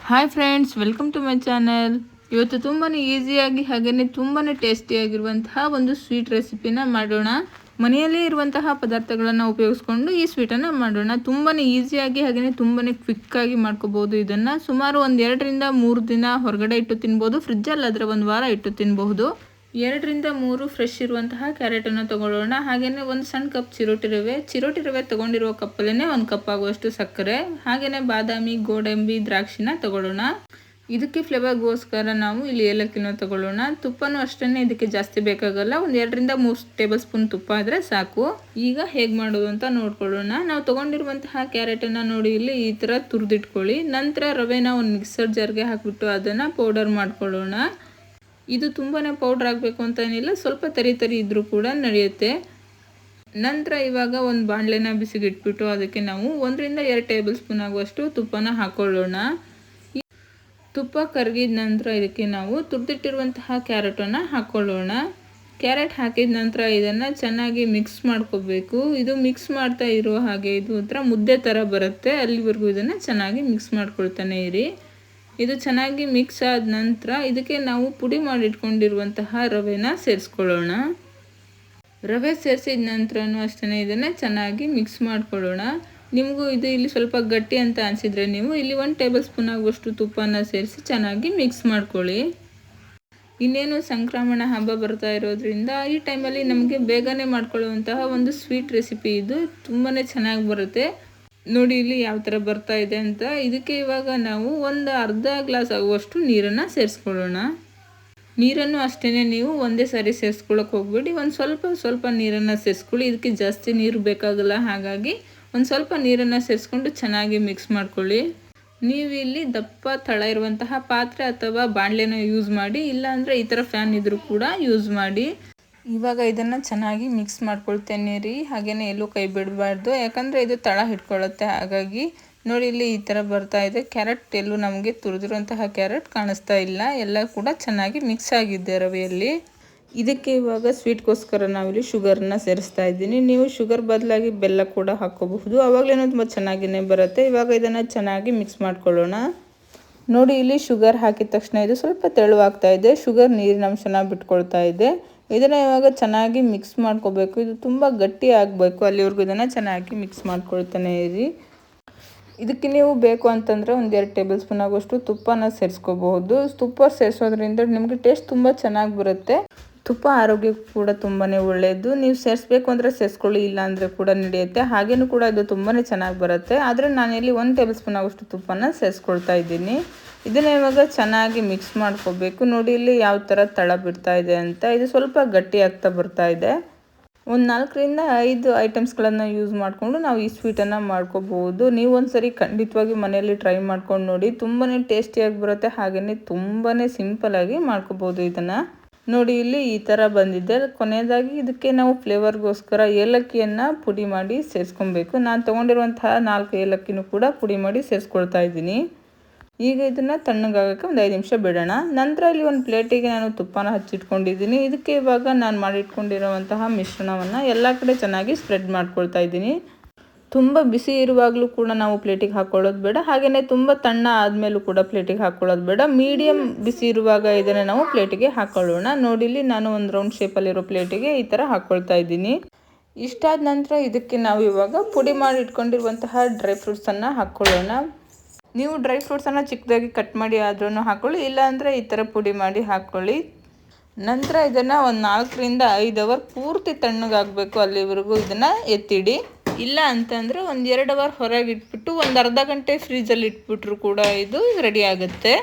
Hi friends, welcome to my channel. ಇವತ್ತು ತುಂಬಾ ಈಸಿಯಾಗಿ ಹಾಗೆಯೇ ತುಂಬಾ ಟೇಸ್ಟಿಯಾಗಿರುವಂತಹ ಒಂದು ಸ್ವೀಟ್ ರೆಸಿಪಿನ ಮಾಡೋಣ. ಮನೆಯಲ್ಲೇ ಇರುವಂತಹ ಪದಾರ್ಥಗಳನ್ನು ಉಪಯೋಗಿಸ್ಕೊಂಡು ಈ ಸ್ವೀಟನ್ನು ಮಾಡೋಣ. ತುಂಬಾ ಈಸಿಯಾಗಿ ಹಾಗೆಯೇ ತುಂಬಾ ಕ್ವಿಕ್ಕಾಗಿ ಮಾಡ್ಕೋಬೋದು. ಇದನ್ನು ಸುಮಾರು ಒಂದು 2ರಿಂದ 3 ದಿನ ಹೊರಗಡೆ ಇಟ್ಟು ತಿನ್ಬೋದು. ಫ್ರಿಜ್ಜಲ್ಲಿ ಆದರೆ 1 ವಾರ ಇಟ್ಟು ತಿನ್ಬಹುದು. 2ರಿಂದ 3 ಫ್ರೆಶ್ ಇರುವಂತಹ ಕ್ಯಾರೆಟನ್ನು ತಗೊಳ್ಳೋಣ. ಹಾಗೆಯೇ ಒಂದು ಸಣ್ಣ ಕಪ್ ಚಿರೋಟಿ ರವೆ ತಗೊಂಡಿರುವ ಕಪ್ಪಲ್ಲೇ 1 ಕಪ್ ಆಗುವಷ್ಟು ಸಕ್ಕರೆ, ಹಾಗೆಯೇ ಬಾದಾಮಿ, ಗೋಡಂಬಿ, ದ್ರಾಕ್ಷಿನ ತಗೊಳ್ಳೋಣ. ಇದಕ್ಕೆ ಫ್ಲೇವರ್ಗೋಸ್ಕರ ನಾವು ಇಲ್ಲಿ ಏಲಕ್ಕಿನ ತಗೊಳ್ಳೋಣ. ತುಪ್ಪನೂ ಅಷ್ಟೇ, ಇದಕ್ಕೆ ಜಾಸ್ತಿ ಬೇಕಾಗಲ್ಲ. ಒಂದು 2ರಿಂದ 3 ಟೇಬಲ್ ಸ್ಪೂನ್ ತುಪ್ಪ ಆದರೆ ಸಾಕು. ಈಗ ಹೇಗೆ ಮಾಡೋದು ಅಂತ ನೋಡ್ಕೊಳ್ಳೋಣ. ನಾವು ತಗೊಂಡಿರುವಂತಹ ಕ್ಯಾರೆಟನ್ನು ನೋಡಿ ಇಲ್ಲಿ ಈ ಥರ ತುರಿದಿಟ್ಕೊಳ್ಳಿ. ನಂತರ ರವೆನ ಒಂದು ಮಿಕ್ಸರ್ ಜಾರ್ಗೆ ಹಾಕಿಬಿಟ್ಟು ಅದನ್ನು ಪೌಡರ್ ಮಾಡ್ಕೊಳ್ಳೋಣ. ಇದು ತುಂಬಾ ಪೌಡ್ರ್ ಆಗಬೇಕು ಅಂತ ಏನಿಲ್ಲ, ಸ್ವಲ್ಪ ತರಿ ಇದ್ದರೂ ಕೂಡ ನಡೆಯುತ್ತೆ. ನಂತರ ಇವಾಗ ಒಂದು ಬಾಣಲೆನ ಬಿಸಿಗೆ ಇಟ್ಬಿಟ್ಟು ಅದಕ್ಕೆ ನಾವು 1ರಿಂದ 2 ಟೇಬಲ್ ಸ್ಪೂನ್ ಆಗುವಷ್ಟು ತುಪ್ಪನ ಹಾಕ್ಕೊಳ್ಳೋಣ. ತುಪ್ಪ ಕರಗಿದ ನಂತರ ಇದಕ್ಕೆ ನಾವು ತುರಿದಿಟ್ಟಿರುವಂತಹ ಕ್ಯಾರೆಟನ್ನು ಹಾಕ್ಕೊಳ್ಳೋಣ. ಕ್ಯಾರೆಟ್ ಹಾಕಿದ ನಂತರ ಇದನ್ನು ಚೆನ್ನಾಗಿ ಮಿಕ್ಸ್ ಮಾಡ್ಕೋಬೇಕು. ಇದು ಮಿಕ್ಸ್ ಮಾಡ್ತಾ ಇರೋ ಹಾಗೆ ಇದು ಒಂಥರ ಮುದ್ದೆ ಥರ ಬರುತ್ತೆ. ಅಲ್ಲಿವರೆಗೂ ಇದನ್ನು ಚೆನ್ನಾಗಿ ಮಿಕ್ಸ್ ಮಾಡ್ಕೊಳ್ತಾನೆ ಇರಿ. ಇದು ಚೆನ್ನಾಗಿ ಮಿಕ್ಸ್ ಆದ ನಂತರ ಇದಕ್ಕೆ ನಾವು ಪುಡಿ ಮಾಡಿಟ್ಕೊಂಡಿರುವಂತಹ ರವೆನ ಸೇರಿಸ್ಕೊಳ್ಳೋಣ. ರವೆ ಸೇರಿಸಿದ ನಂತರನೂ ಅಷ್ಟೇ ಇದನ್ನು ಚೆನ್ನಾಗಿ ಮಿಕ್ಸ್ ಮಾಡ್ಕೊಳ್ಳೋಣ. ನಿಮಗೂ ಇದು ಇಲ್ಲಿ ಸ್ವಲ್ಪ ಗಟ್ಟಿ ಅಂತ ಅನಿಸಿದರೆ ನೀವು ಇಲ್ಲಿ 1 ಟೇಬಲ್ ಸ್ಪೂನ್ ಆಗುವಷ್ಟು ತುಪ್ಪನ ಸೇರಿಸಿ ಚೆನ್ನಾಗಿ ಮಿಕ್ಸ್ ಮಾಡ್ಕೊಳ್ಳಿ. ಇನ್ನೇನು ಸಂಕ್ರಮಣ ಹಬ್ಬ ಬರ್ತಾ ಇರೋದ್ರಿಂದ ಈ ಟೈಮಲ್ಲಿ ನಮಗೆ ಬೇಗನೆ ಮಾಡ್ಕೊಳ್ಳುವಂತಹ ಒಂದು ಸ್ವೀಟ್ ರೆಸಿಪಿ ಇದು. ತುಂಬಾ ಚೆನ್ನಾಗಿ ಬರುತ್ತೆ. ನೋಡಿ ಇಲ್ಲಿ ಯಾವ ಥರ ಬರ್ತಾ ಇದೆ ಅಂತ. ಇದಕ್ಕೆ ಇವಾಗ ನಾವು ಒಂದು ಅರ್ಧ ಗ್ಲಾಸ್ ಆಗುವಷ್ಟು ನೀರನ್ನು ಸೇರಿಸ್ಕೊಳ್ಳೋಣ. ನೀರನ್ನು ಅಷ್ಟೇ ನೀವು ಒಂದೇ ಸಾರಿ ಸೇರಿಸ್ಕೊಳ್ಳೋಕೆ ಹೋಗ್ಬೇಡಿ. ಒಂದು ಸ್ವಲ್ಪ ನೀರನ್ನು ಸೇರಿಸ್ಕೊಳ್ಳಿ. ಇದಕ್ಕೆ ಜಾಸ್ತಿ ನೀರು ಬೇಕಾಗಲ್ಲ, ಹಾಗಾಗಿ ಒಂದು ಸ್ವಲ್ಪ ನೀರನ್ನು ಸೇರಿಸ್ಕೊಂಡು ಚೆನ್ನಾಗಿ ಮಿಕ್ಸ್ ಮಾಡ್ಕೊಳ್ಳಿ. ನೀವು ಇಲ್ಲಿ ದಪ್ಪ ತಳ ಇರುವಂತಹ ಪಾತ್ರೆ ಅಥವಾ ಬಾಣಲೆನ ಯೂಸ್ ಮಾಡಿ, ಇಲ್ಲಾಂದರೆ ಈ ಥರ ಫ್ಯಾನ್ ಇದ್ರೂ ಕೂಡ ಯೂಸ್ ಮಾಡಿ. ಇವಾಗ ಇದನ್ನು ಚೆನ್ನಾಗಿ ಮಿಕ್ಸ್ ಮಾಡ್ಕೊಳ್ತೇನೆ ರೀ. ಹಾಗೆಯೇ ಎಲ್ಲೂ ಕೈ ಬಿಡಬಾರ್ದು, ಯಾಕಂದರೆ ಇದು ತಳ ಹಿಡ್ಕೊಳ್ಳುತ್ತೆ. ಹಾಗಾಗಿ ನೋಡಿ ಇಲ್ಲಿ ಈ ಥರ ಬರ್ತಾ ಇದೆ. ಕ್ಯಾರೆಟ್ ಎಲ್ಲೂ ನಮಗೆ ತುರಿದಿರುವಂತಹ ಕ್ಯಾರೆಟ್ ಕಾಣಿಸ್ತಾ ಇಲ್ಲ. ಎಲ್ಲ ಕೂಡ ಚೆನ್ನಾಗಿ ಮಿಕ್ಸ್ ಆಗಿದೆ ರವೆಯಲ್ಲಿ. ಇದಕ್ಕೆ ಇವಾಗ ಸ್ವೀಟ್ಗೋಸ್ಕರ ನಾವಿಲ್ಲಿ ಶುಗರನ್ನ ಸೇರಿಸ್ತಾ ಇದ್ದೀನಿ. ನೀವು ಶುಗರ್ ಬದಲಾಗಿ ಬೆಲ್ಲ ಕೂಡ ಹಾಕ್ಕೋಬಹುದು, ಆವಾಗಲೇನೋ ತುಂಬ ಚೆನ್ನಾಗಿಯೇ ಬರುತ್ತೆ. ಇವಾಗ ಇದನ್ನು ಚೆನ್ನಾಗಿ ಮಿಕ್ಸ್ ಮಾಡ್ಕೊಳ್ಳೋಣ. ನೋಡಿ ಇಲ್ಲಿ ಶುಗರ್ ಹಾಕಿದ ತಕ್ಷಣ ಇದು ಸ್ವಲ್ಪ ತೆಳುವಾಗ್ತಾ ಇದೆ. ಶುಗರ್ ನೀರಿನ ಅಂಶನ ಬಿಟ್ಕೊಳ್ತಾ ಇದೆ. ಇದನ್ನು ಇವಾಗ ಚೆನ್ನಾಗಿ ಮಿಕ್ಸ್ ಮಾಡ್ಕೋಬೇಕು. ಇದು ತುಂಬ ಗಟ್ಟಿ ಆಗಬೇಕು, ಅಲ್ಲಿವರೆಗೂ ಇದನ್ನು ಚೆನ್ನಾಗಿ ಮಿಕ್ಸ್ ಮಾಡ್ಕೊಳ್ತಾನೆ ಇರಿ. ಇದಕ್ಕೆ ನೀವು ಬೇಕು ಅಂತಂದರೆ ಒಂದು 2 ಟೇಬಲ್ ಸ್ಪೂನ್ ಆಗುವಷ್ಟು ತುಪ್ಪನ ಸೇರಿಸ್ಕೋಬಹುದು. ತುಪ್ಪ ಸೇರಿಸೋದ್ರಿಂದ ನಿಮಗೆ ಟೇಸ್ಟ್ ತುಂಬ ಚೆನ್ನಾಗಿ ಬರುತ್ತೆ. ತುಪ್ಪ ಆರೋಗ್ಯಕ್ಕೂ ಕೂಡ ತುಂಬಾ ಒಳ್ಳೆಯದು. ನೀವು ಸೇರಿಸ್ಬೇಕು ಅಂದರೆ ಸೇರಿಸ್ಕೊಳ್ಳಿ, ಇಲ್ಲ ಅಂದರೆ ಕೂಡ ನಡೆಯುತ್ತೆ. ಹಾಗೇನೂ ಕೂಡ ಇದು ತುಂಬಾ ಚೆನ್ನಾಗಿ ಬರುತ್ತೆ. ಆದರೆ ನಾನಿಲ್ಲಿ 1 ಟೇಬಲ್ ಸ್ಪೂನ್ ಆಗುವಷ್ಟು ತುಪ್ಪನ ಸೇರಿಸ್ಕೊಳ್ತಾ ಇದ್ದೀನಿ. ಇದನ್ನು ಇವಾಗ ಚೆನ್ನಾಗಿ ಮಿಕ್ಸ್ ಮಾಡ್ಕೋಬೇಕು. ನೋಡಿ ಇಲ್ಲಿ ಯಾವ ಥರ ತಳ ಬಿಡ್ತಾ ಇದೆ ಅಂತ. ಇದು ಸ್ವಲ್ಪ ಗಟ್ಟಿ ಆಗ್ತಾ ಬರ್ತಾ ಇದೆ. ಒಂದು 4ರಿಂದ 5 ಐಟಮ್ಸ್ಗಳನ್ನು ಯೂಸ್ ಮಾಡಿಕೊಂಡು ನಾವು ಈ ಸ್ವೀಟನ್ನು ಮಾಡ್ಕೋಬಹುದು. ನೀವು ಒಂದ್ಸರಿ ಖಂಡಿತವಾಗಿ ಮನೆಯಲ್ಲಿ ಟ್ರೈ ಮಾಡ್ಕೊಂಡು ನೋಡಿ. ತುಂಬಾ ಟೇಸ್ಟಿಯಾಗಿ ಬರುತ್ತೆ. ಹಾಗೆಯೇ ತುಂಬಾ ಸಿಂಪಲಾಗಿ ಮಾಡ್ಕೋಬೋದು ಇದನ್ನು. ನೋಡಿ ಇಲ್ಲಿ ಈ ಥರ ಬಂದಿದೆ. ಕೊನೆಯದಾಗಿ ಇದಕ್ಕೆ ನಾವು ಫ್ಲೇವರ್ಗೋಸ್ಕರ ಏಲಕ್ಕಿಯನ್ನು ಪುಡಿ ಮಾಡಿ ಸೇರಿಸ್ಕೊಬೇಕು. ನಾನು ತೊಗೊಂಡಿರುವಂತಹ 4 ಏಲಕ್ಕಿನೂ ಕೂಡ ಪುಡಿ ಮಾಡಿ ಸೇರಿಸ್ಕೊಳ್ತಾ ಇದ್ದೀನಿ. ಈಗ ಇದನ್ನು ತಣ್ಣಗಾಗೋಕ್ಕೆ ಒಂದು 5 ನಿಮಿಷ ಬಿಡೋಣ. ನಂತರ ಇಲ್ಲಿ ಒಂದು ಪ್ಲೇಟಿಗೆ ನಾನು ತುಪ್ಪನ ಹಚ್ಚಿಟ್ಕೊಂಡಿದ್ದೀನಿ. ಇದಕ್ಕೆ ಇವಾಗ ನಾನು ಮಾಡಿಟ್ಕೊಂಡಿರುವಂತಹ ಮಿಶ್ರಣವನ್ನು ಎಲ್ಲ ಕಡೆ ಚೆನ್ನಾಗಿ ಸ್ಪ್ರೆಡ್ ಮಾಡ್ಕೊಳ್ತಾ ಇದ್ದೀನಿ. ತುಂಬ ಬಿಸಿ ಇರುವಾಗಲೂ ಕೂಡ ನಾವು ಪ್ಲೇಟಿಗೆ ಹಾಕ್ಕೊಳ್ಳೋದು ಬೇಡ, ಹಾಗೆಯೇ ತುಂಬ ತಣ್ಣ ಆದಮೇಲೂ ಕೂಡ ಪ್ಲೇಟಿಗೆ ಹಾಕ್ಕೊಳ್ಳೋದು ಬೇಡ. ಮೀಡಿಯಮ್ ಬಿಸಿ ಇರುವಾಗ ಇದನ್ನು ನಾವು ಪ್ಲೇಟಿಗೆ ಹಾಕ್ಕೊಳ್ಳೋಣ. ನೋಡಿಲಿ ನಾನು ಒಂದು ರೌಂಡ್ ಶೇಪಲ್ಲಿರೋ ಪ್ಲೇಟಿಗೆ ಈ ಥರ ಹಾಕ್ಕೊಳ್ತಾ ಇದ್ದೀನಿ. ಇಷ್ಟಾದ ನಂತರ ಇದಕ್ಕೆ ನಾವು ಇವಾಗ ಪುಡಿ ಮಾಡಿ ಇಟ್ಕೊಂಡಿರುವಂತಹ ಡ್ರೈ ಫ್ರೂಟ್ಸನ್ನು ಹಾಕ್ಕೊಳ್ಳೋಣ. ನೀವು ಡ್ರೈ ಫ್ರೂಟ್ಸನ್ನು ಚಿಕ್ಕದಾಗಿ ಕಟ್ ಮಾಡಿ ಆದ್ರೂ ಹಾಕ್ಕೊಳ್ಳಿ, ಇಲ್ಲಾಂದರೆ ಈ ಥರ ಪುಡಿ ಮಾಡಿ ಹಾಕ್ಕೊಳ್ಳಿ. ನಂತರ ಇದನ್ನು ಒಂದು 4ರಿಂದ 5 ಅವರ್ ಪೂರ್ತಿ ತಣ್ಣಗಾಗಬೇಕು, ಅಲ್ಲಿವರೆಗೂ ಇದನ್ನು ಎತ್ತಿಡಿ. ಇಲ್ಲ ಅಂತಂದರೆ ಒಂದು 2 ಅವರ್ ಹೊರಗೆ ಇಟ್ಬಿಟ್ಟು ಒಂದು ಅರ್ಧ ಗಂಟೆ ಫ್ರೀಜಲ್ಲಿ ಇಟ್ಬಿಟ್ರೂ ಕೂಡ ಇದು ರೆಡಿ ಆಗುತ್ತೆ.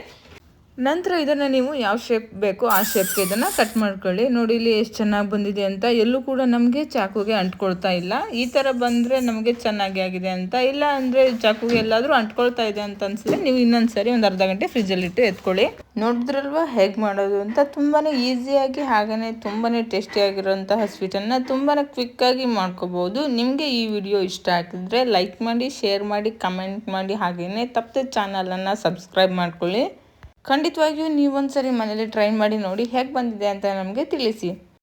ನಂತರ ಇದನ್ನು ನೀವು ಯಾವ ಶೇಪ್ ಬೇಕೋ ಆ ಶೇಪ್ಗೆ ಇದನ್ನು ಕಟ್ ಮಾಡ್ಕೊಳ್ಳಿ. ನೋಡಿ ಇಲ್ಲಿ ಎಷ್ಟು ಚೆನ್ನಾಗಿ ಬಂದಿದೆ ಅಂತ. ಎಲ್ಲೂ ಕೂಡ ನಮಗೆ ಚಾಕುಗೆ ಅಂಟ್ಕೊಳ್ತಾ ಇಲ್ಲ. ಈ ಥರ ಬಂದರೆ ನಮಗೆ ಚೆನ್ನಾಗಿ ಆಗಿದೆ ಅಂತ. ಇಲ್ಲ ಅಂದರೆ ಚಾಕುಗೆ ಎಲ್ಲಾದರೂ ಅಂಟ್ಕೊಳ್ತಾ ಇದೆ ಅಂತ ಅನಿಸಿದ್ರೆ ನೀವು ಇನ್ನೊಂದು ಸರಿ ಒಂದು ಅರ್ಧ ಗಂಟೆ ಫ್ರಿಜ್ಜಲ್ಲಿಟ್ಟು ಎತ್ಕೊಳ್ಳಿ. ನೋಡಿದ್ರಲ್ವ ಹೇಗೆ ಮಾಡೋದು ಅಂತ. ತುಂಬಾ ಈಸಿಯಾಗಿ ಹಾಗೆಯೇ ತುಂಬಾ ಟೇಸ್ಟಿಯಾಗಿರೋಂತಹ ಸ್ವೀಟನ್ನು ತುಂಬಾ ಕ್ವಿಕ್ಕಾಗಿ ಮಾಡ್ಕೋಬೋದು. ನಿಮಗೆ ಈ ವಿಡಿಯೋ ಇಷ್ಟ ಆಗಿದ್ರೆ ಲೈಕ್ ಮಾಡಿ, ಶೇರ್ ಮಾಡಿ, ಕಮೆಂಟ್ ಮಾಡಿ, ಹಾಗೆಯೇ ತಪ್ಪದೆ ಚಾನಲನ್ನು ಸಬ್ಸ್ಕ್ರೈಬ್ ಮಾಡ್ಕೊಳ್ಳಿ. ಖಂಡಿತವಾಗಿಯೂ ನೀವೊಂದು ಸರಿ ಮನೇಲಿ ಟ್ರೈ ಮಾಡಿ ನೋಡಿ, ಹೇಗೆ ಬಂದಿದೆ ಅಂತ ನಮಗೆ ತಿಳಿಸಿ.